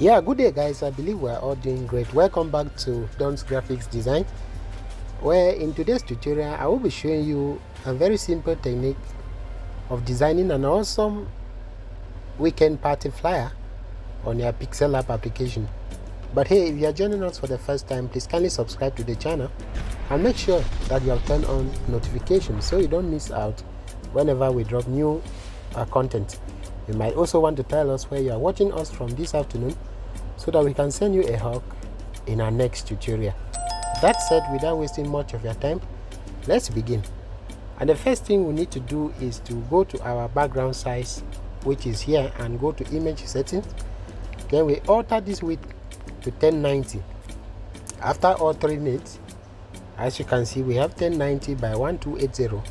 Yeah, good day guys. I believe we're all doing great. Welcome back to Don's Graphics Design, where in today's tutorial I will be showing you a very simple technique of designing an awesome weekend party flyer on your Pixellab application. But hey, if you are joining us for the first time, please kindly subscribe to the channel and make sure that you have turned on notifications so you don't miss out whenever we drop new content. You might also want to tell us where you are watching us from this afternoon so that we can send you a hug in our next tutorial. That said, without wasting much of your time, let's begin. And the first thing we need to do is to go to our background size, which is here, and go to image settings. Then we alter this width to 1090. After altering it, as you can see, we have 1090 by 1280.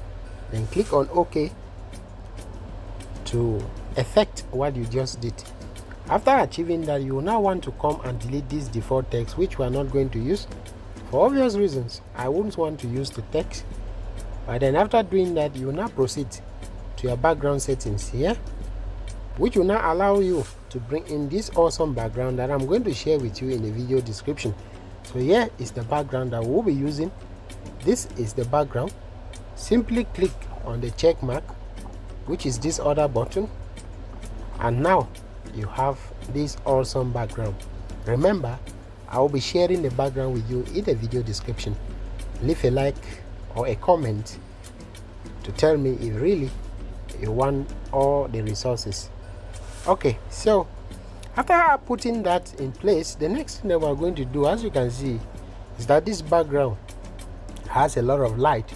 Then click on OK to effect what you just did. After achieving that, you will now want to come and delete this default text, which we are not going to use for obvious reasons. I wouldn't want to use the text, but then after doing that, you will now proceed to your background settings here, which will now allow you to bring in this awesome background that I'm going to share with you in the video description. So here is the background that we'll be using. This is the background. Simply click on the check mark, which is this other button, and now you have this awesome background. Remember, I will be sharing the background with you in the video description. Leave a like or a comment to tell me if really you want all the resources. Okay, so after putting that in place, the next thing that we're going to do, as you can see, is that this background has a lot of light,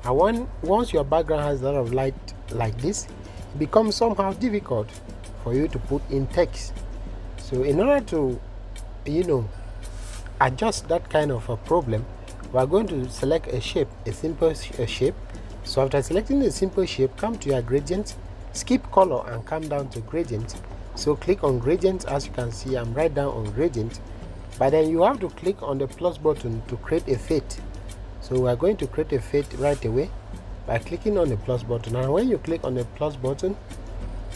and once your background has a lot of light like this, it becomes somehow difficult for you to put in text. So in order to adjust that kind of a problem, we are going to select a shape, a simple shape. So after selecting the simple shape, come to your gradient, skip color and come down to gradient. So click on gradient. As you can see, I'm right down on gradient, but then you have to click on the plus button to create a fade. So we are going to create a fade right away by clicking on the plus button. And when you click on the plus button,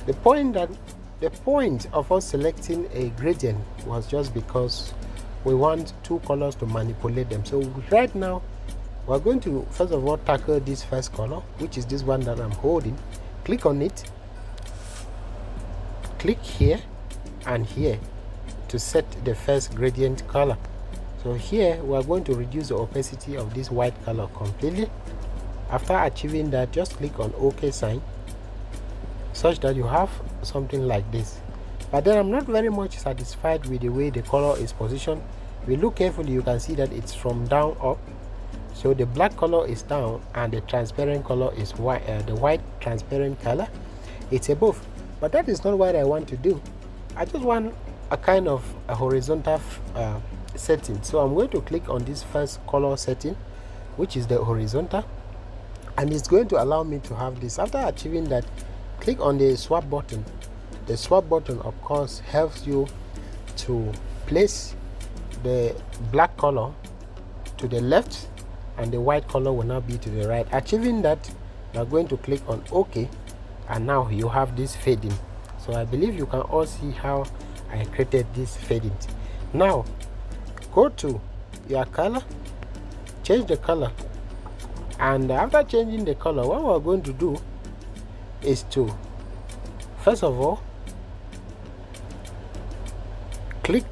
the point of us selecting a gradient was just because we want two colors to manipulate them. So right now we're going to first of all tackle this first color, which is this one that I'm holding. Click on it, click here and here to set the first gradient color. So here we are going to reduce the opacity of this white color completely. After achieving that, just click on OK sign, such that you have something like this. But then I'm not very much satisfied with the way the color is positioned. If you look carefully, you can see that it's from down up. So the black color is down and the transparent color is white. The white transparent color, it's above. But that is not what I want to do. I just want a kind of a horizontal setting. So I'm going to click on this first color setting, which is the horizontal, and it's going to allow me to have this. After achieving that, click on the swap button. The swap button, of course, helps you to place the black color to the left and the white color will now be to the right. Achieving that, you are going to click on OK, and now you have this fading. So I believe you can all see how I created this fading. Now go to your color, change the color, and after changing the color, what we're going to do is to first of all click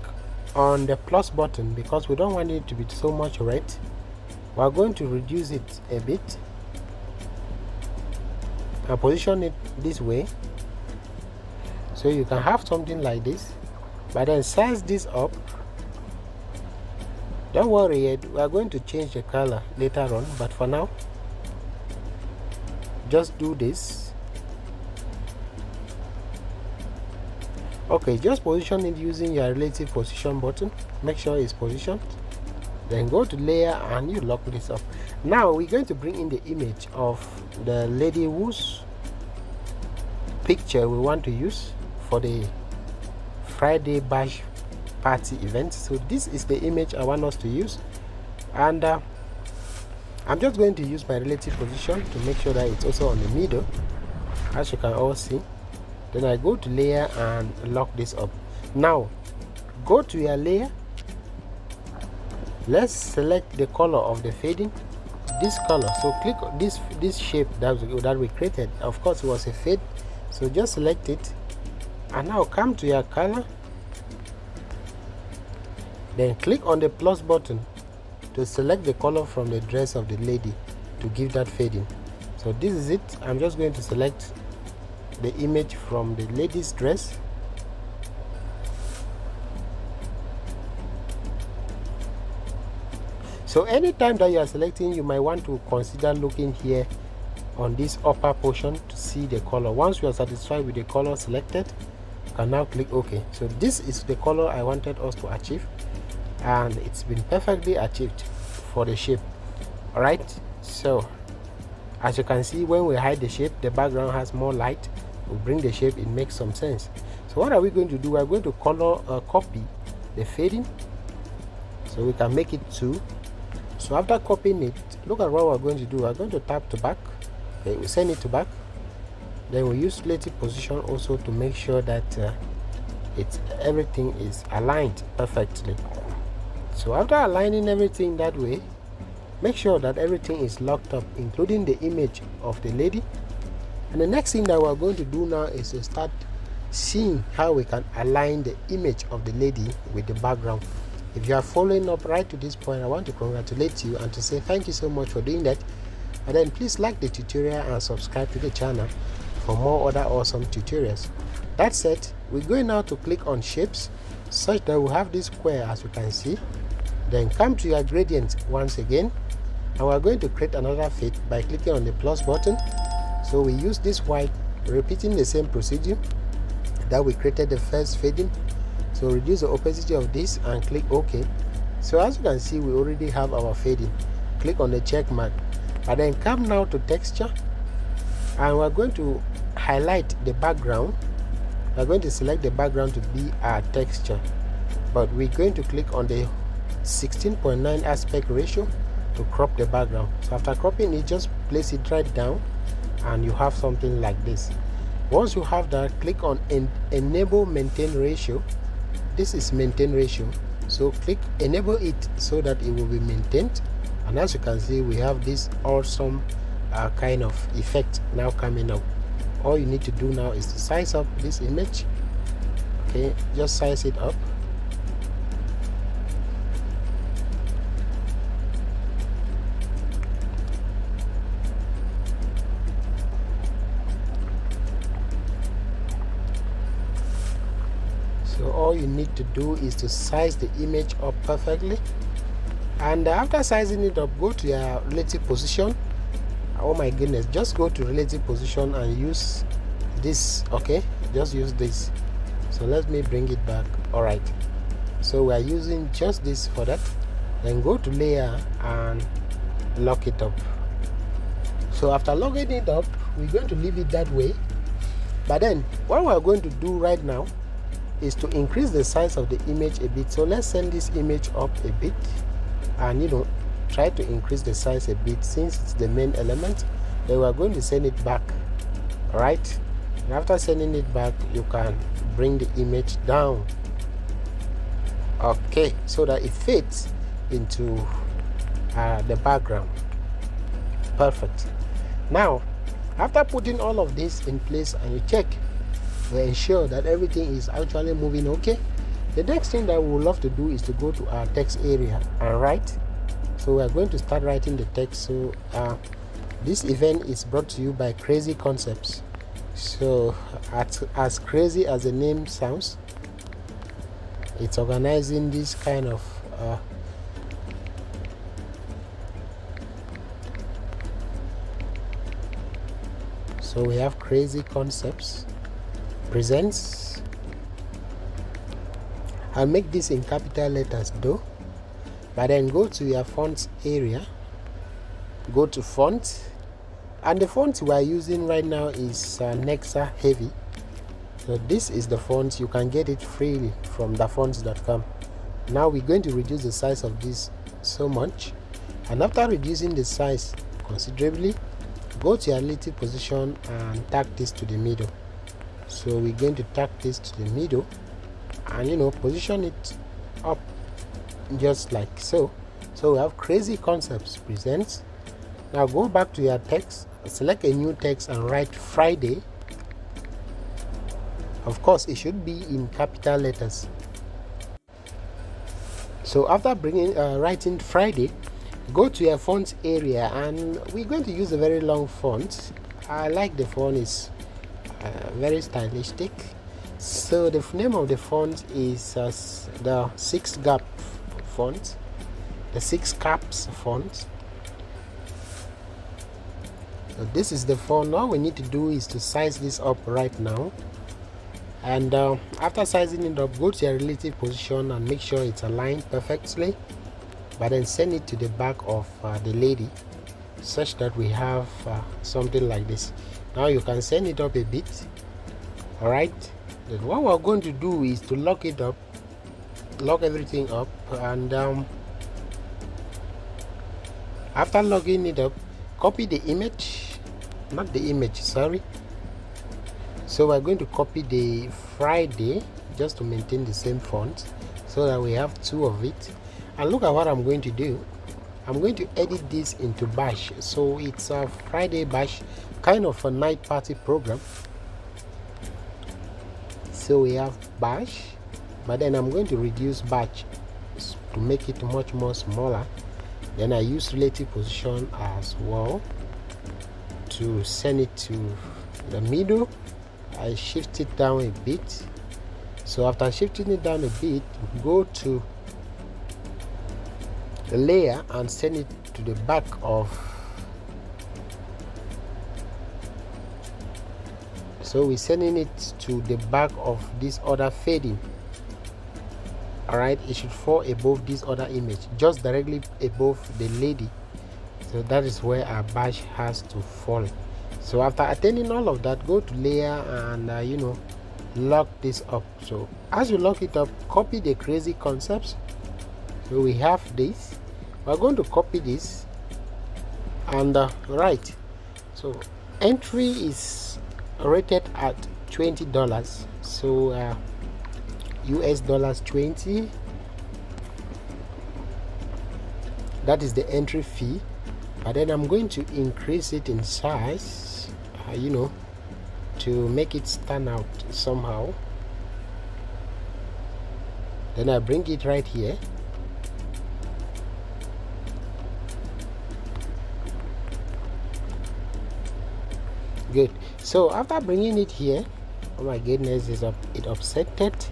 on the plus button, because we don't want it to be so much red. We're going to reduce it a bit and position it this way, so you can have something like this, but then size this up. Don't worry yet, we are going to change the color later on, but for now just do this. Okay, just position it using your relative position button. Make sure it's positioned, then go to layer and you lock this up. Now we're going to bring in the image of the lady whose picture we want to use for the Friday bash party event. So this is the image I want us to use, and I'm just going to use my relative position to make sure that it's also on the middle, as you can all see. Then I go to layer and lock this up. Now go to your layer. Let's select the color of the fading, this color. So click on this shape that we created. Of course it was a fade, so just select it, and now come to your color, then click on the plus button to select the color from the dress of the lady to give that fading. So this is it. I'm just going to select the image from the lady's dress. So anytime that you are selecting, you might want to consider looking here on this upper portion to see the color. Once you are satisfied with the color selected, you can now click OK. So this is the color I wanted us to achieve, and it's been perfectly achieved for the shape. Alright, so as you can see, when we hide the shape, the background has more light. We bring the shape, it makes some sense. So what are we going to do? We're going to copy the fading, so we can make it 2. So after copying it, look at what we're going to do. We're going to tap to back. Okay, we send it to back. Then we use relative position also to make sure that everything is aligned perfectly. So after aligning everything that way, make sure that everything is locked up, including the image of the lady. And the next thing that we're going to do now is to start seeing how we can align the image of the lady with the background. If you are following up right to this point, I want to congratulate you and to say thank you so much for doing that. And then please like the tutorial and subscribe to the channel for more other awesome tutorials. That said, we're going now to click on shapes such that we have this square, as you can see. Then come to your gradient once again, and we're going to create another fade by clicking on the plus button. So we use this white, repeating the same procedure that we created the first fading. So reduce the opacity of this and click OK. So as you can see, we already have our fading. Click on the check mark, and then come now to texture, and we're going to highlight the background. We're going to select the background to be our texture, but we're going to click on the 16.9 aspect ratio to crop the background. So after cropping it, just place it right down and you have something like this. Once you have that, click on enable maintain ratio. This is maintain ratio, so click enable it so that it will be maintained. And as you can see, we have this awesome kind of effect now coming up. All you need to do now is to size up this image. Okay, just size it up. So all you need to do is to size the image up perfectly, and after sizing it up, go to your relative position. Oh my goodness, just go to relative position and use this. Okay, just use this. So let me bring it back. Alright, so we are using just this for that. Then go to layer and lock it up. So after locking it up, we're going to leave it that way. But then what we're going to do right now is to increase the size of the image a bit. So let's send this image up a bit, and try to increase the size a bit since it's the main element. Then we're going to send it back. Alright, and after sending it back, you can bring the image down, okay, so that it fits into the background. Perfect. Now after putting all of this in place and you check to ensure that everything is actually moving okay, the next thing that we would love to do is to go to our text area and write. So we are going to start writing the text. So this event is brought to you by Crazy Concepts. So as crazy as the name sounds, it's organizing this kind of so we have Crazy Concepts presents. I'll make this in capital letters though, but then go to your fonts area, go to font, and the font we are using right now is Nexa Heavy. So this is the font. You can get it freely from thefonts.com. Now we're going to reduce the size of this so much, and after reducing the size considerably, go to your relative position and tag this to the middle. So we're going to tag this to the middle, and you know, position it up just like so. So we have Crazy Concepts presents. Now go back to your text, select a new text and write Friday. Of course it should be in capital letters. So after writing Friday, go to your font area, and we're going to use a very long font. I like the font, is very stylistic. So the name of the font is the 6 gap font, the 6 caps font. So this is the font. All we need to do is to size this up right now, and after sizing it up, go to your relative position and make sure it's aligned perfectly, but then send it to the back of the lady such that we have something like this. Now you can send it up a bit. All right, then what we're going to do is to lock it up, lock everything up, and after logging it up, copy the image, not the image, sorry. So we're going to copy the Friday just to maintain the same font, so that we have 2 of it. And look at what I'm going to do. I'm going to edit this into Bash. So it's a Friday Bash, kind of a night party program. So we have Bash, but then I'm going to reduce Bash to make it much more smaller. Then I use relative position as well to send it to the middle. I shift it down a bit. So after shifting it down a bit, go to the layer and send it to the back of. So we're sending it to the back of this other fading. All right, it should fall above this other image, just directly above the lady. So that is where our Bash has to fall. So after attending all of that, go to layer and you know, lock this up. So as you lock it up, copy the Crazy Concepts. So we have this. We're going to copy this and right. So entry is rated at $20. So US dollars 20. That is the entry fee. But then I'm going to increase it in size, you know, to make it stand out somehow. Then I bring it right here. Good. So after bringing it here, oh my goodness, it upset it.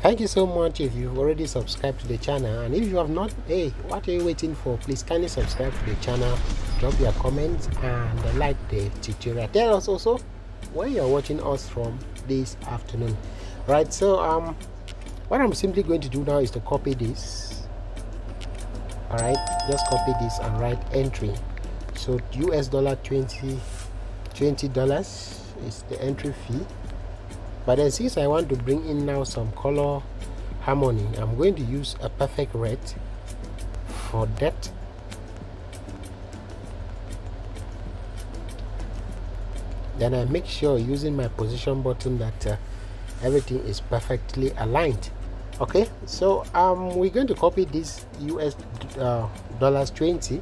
Thank you so much if you've already subscribed to the channel, and if you have not, hey, what are you waiting for? Please kindly subscribe to the channel, drop your comments and like the tutorial. Tell us also where you're watching us from this afternoon. Right, so what I'm simply going to do now is to copy this. All right, just copy this and write entry. So US dollar $20 is the entry fee. But then since I want to bring in now some color harmony, I'm going to use a perfect red for that. Then I make sure using my position button that everything is perfectly aligned. Okay, so we're going to copy this US dollars 20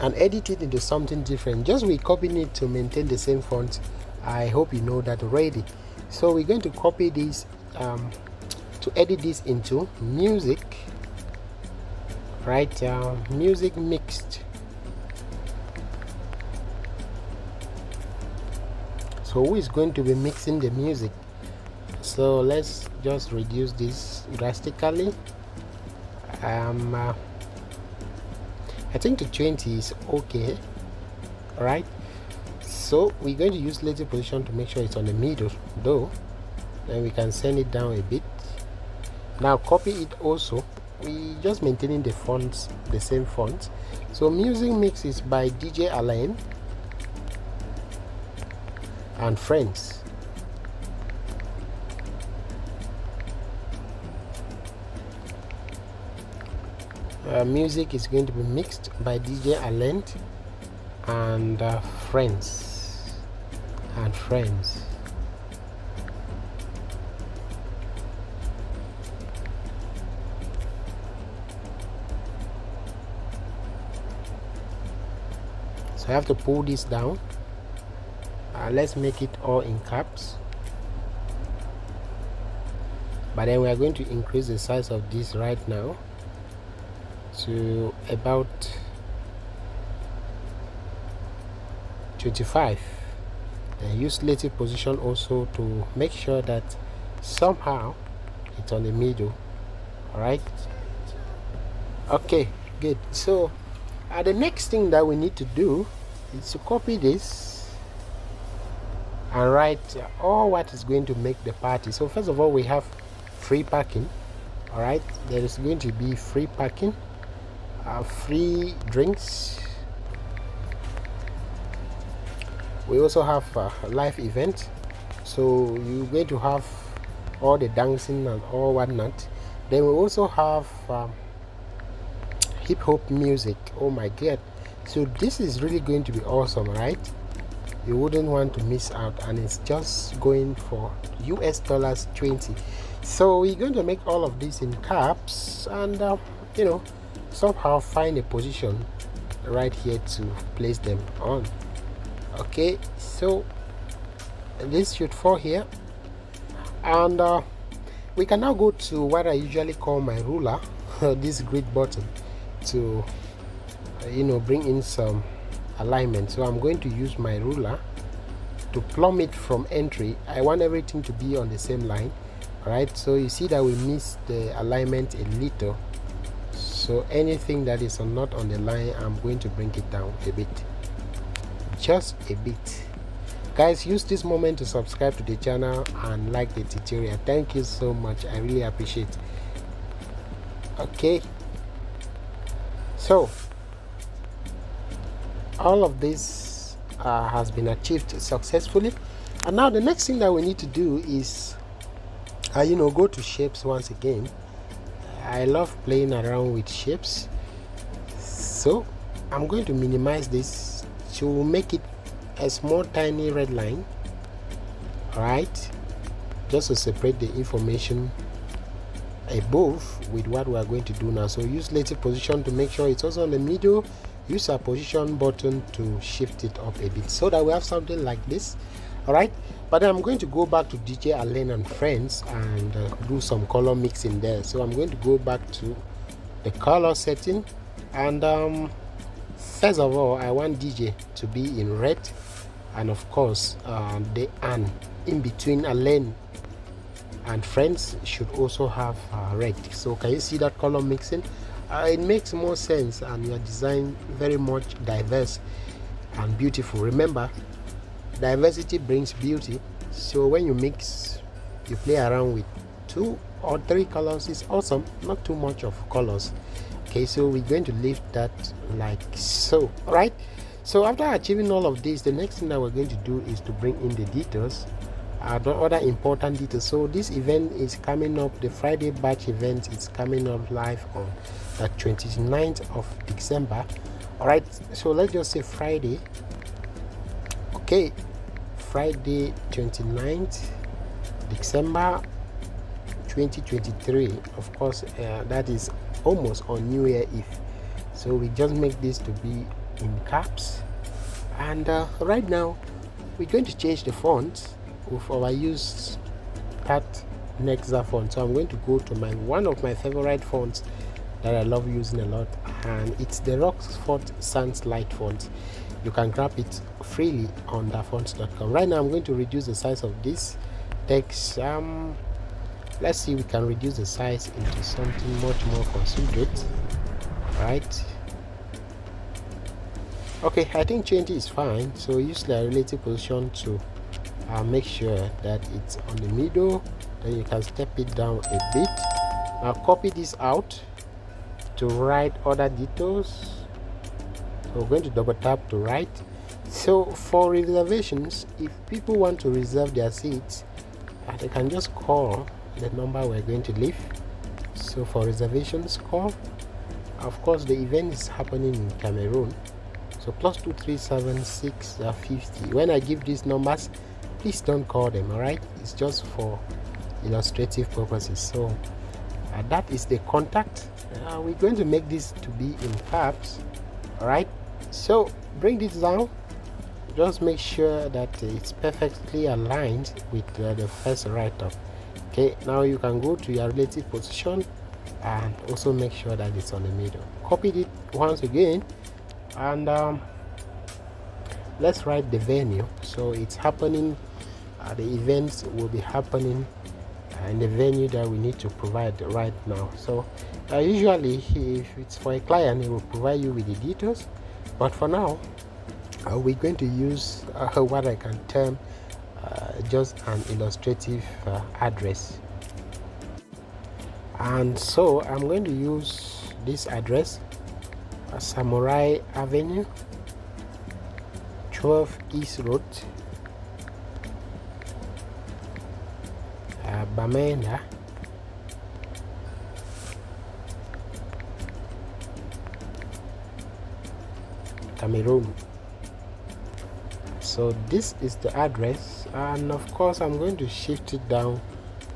and edit it into something different. Just we copying it to maintain the same font. I hope you know that already. So we're going to copy this to edit this into music, right? Music mixed. So who is going to be mixing the music? So let's just reduce this drastically. I think the 20 is okay. All right, so we're going to use relative position to make sure it's on the middle though. Then we can send it down a bit. Now copy it also. We just maintaining the fonts, the same font. So music mix is by DJ Alain and friends. Music is going to be mixed by DJ Alain and friends. So I have to pull this down. Let's make it all in caps, but then we are going to increase the size of this right now to about 25, and use relative position also to make sure that somehow it's on the middle. All right, okay, good. So the next thing that we need to do is to copy this and write all what is going to make the party. So first of all, we have free parking. All right, there is going to be free parking, free drinks. We also have a live event, so you're going to have all the dancing and all whatnot. Then we also have hip-hop music. Oh my god, so this is really going to be awesome, right? You wouldn't want to miss out, and it's just going for US dollars 20. So we're going to make all of this in caps, and you know, somehow find a position right here to place them on. Okay, so this should fall here, and we can now go to what I usually call my ruler, this grid button, to bring in some alignment. So I'm going to use my ruler to plumb it from entry. I want everything to be on the same line. All right, so you see that we missed the alignment a little, so anything that is not on the line, I'm going to bring it down a bit, just a bit. Guys, use this moment to subscribe to the channel and like the tutorial. Thank you so much, I really appreciate it. Okay, so all of this has been achieved successfully, and now the next thing that we need to do is go to shapes once again. I love playing around with shapes, so I'm going to minimize this to make it a small tiny red line. All right, just to separate the information above with what we are going to do now. So use relative position to make sure it's also in the middle. Use our position button to shift it up a bit so that we have something like this. All right, but then I'm going to go back to DJ Allen and Friends and do some color mixing there. So I'm going to go back to the color setting, and first of all, I want DJ to be in red, and of course the "and" in between Allen and Friends should also have red. So can you see that color mixing? It makes more sense, and your design very much diverse and beautiful. Remember, diversity brings beauty. So when you mix, you play around with 2 or 3 colors, is awesome. Not too much of colors. Okay, so we're going to leave that like so. All right, so after achieving all of this, the next thing that we're going to do is to bring in the details, the other important details. So this event is coming up, the Friday batch event is coming up live on the 29th of December. All right, so let's just say Friday. Okay, Friday 29th December 2023. Of course, that is almost on New Year Eve. So we just make this to be in caps, and right now we're going to change the font with our used Pat Nexa font. So I'm going to go to one of my favorite fonts that I love using a lot, and it's the Rockford Sans Light font. You can grab it freely on dafonts.com. Right now I'm going to reduce the size of this text. Let's see, we can reduce the size into something much more considerate. Right, okay, I think 20 is fine. So use the relative position to make sure that it's on the middle. Then you can step it down a bit. Now copy this out to write other details. So we're going to double tap to write. So for reservations, if people want to reserve their seats, they can just call the number we're going to leave. So for reservations, call. Of course, the event is happening in Cameroon, so +237 When I give these numbers, please don't call them. All right, it's just for illustrative purposes. So that is the contact. We're going to make this to be in caps. All right, So bring this down, just make sure that it's perfectly aligned with the first write-up. Okay, now you can go to your relative position and also make sure that it's on the middle. Copy it once again, and let's write the venue. So it's happening, the events will be happening in the venue that we need to provide right now. So usually if it's for a client, it will provide you with the details, but for now we're going to use what I can term just an illustrative address. And so I'm going to use this address, Samurai Avenue, 12 East Road, Bamenda, Cameroon. So this is the address, and of course I'm going to shift it down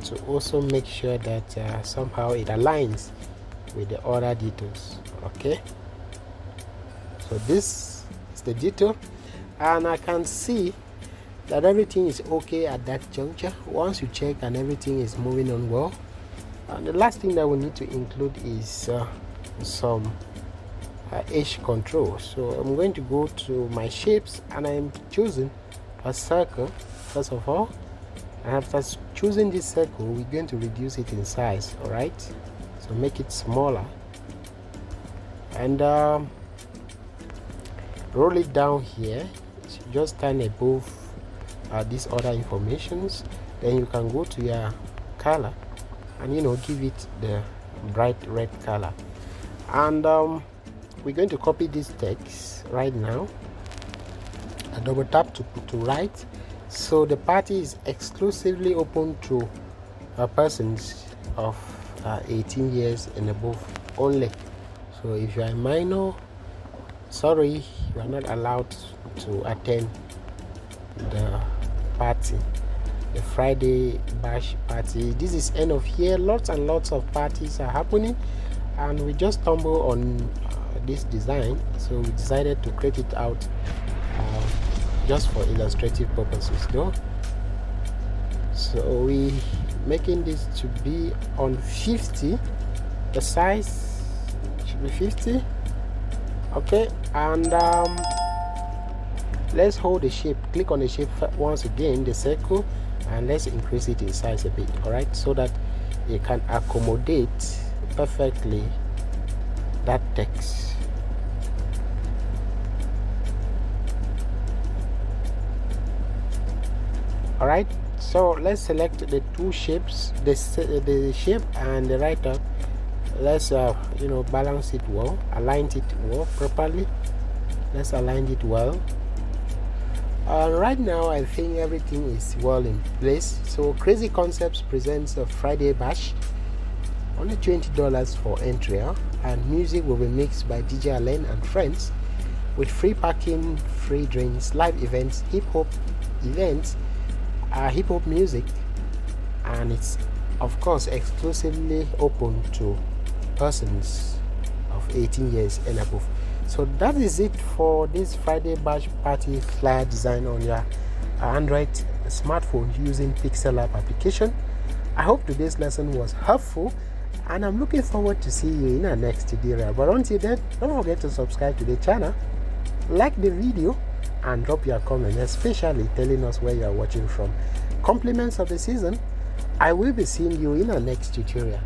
to also make sure that somehow it aligns with the other details. Okay, so this is the detail, and I can see that everything is okay at that juncture. Once you check and everything is moving on well, and the last thing that we need to include is some edge control. So I'm going to go to my shapes, and I'm choosing a circle first of all, and after choosing this circle, we're going to reduce it in size. All right, so make it smaller, and roll it down here. So just turn above these other informations. Then you can go to your color and give it the bright red color, and we're going to copy this text right now. I double tap to write. So the party is exclusively open to persons of 18 years and above only. So if you are a minor, sorry, you are not allowed to attend the party, the Friday bash party. This is end of year, lots and lots of parties are happening, and we just stumbled on this design, so we decided to create it out just for illustrative purposes though. So we making this to be on 50, the size should be 50. Okay, and let's hold the shape, click on the shape once again, the circle, and let's increase it in size a bit. All right, so that it can accommodate perfectly that text. All right, so let's select the two shapes, the shape and the write-up. Let's balance it well, align it well properly. Let's align it well. Right now I think everything is well in place. So Crazy Concepts presents a Friday bash, only $20 for entry, and music will be mixed by DJ Allen and friends, with free parking, free drinks, live events, hip-hop events, hip-hop music, and it's of course exclusively open to persons of 18 years and above. So that is it for this Friday bash party flyer design on your Android smartphone using Pixellab application. I hope today's lesson was helpful, and I'm looking forward to see you in our next tutorial. But until then, don't forget to subscribe to the channel, like the video, and drop your comment, especially telling us where you are watching from. Compliments of the season. I will be seeing you in our next tutorial.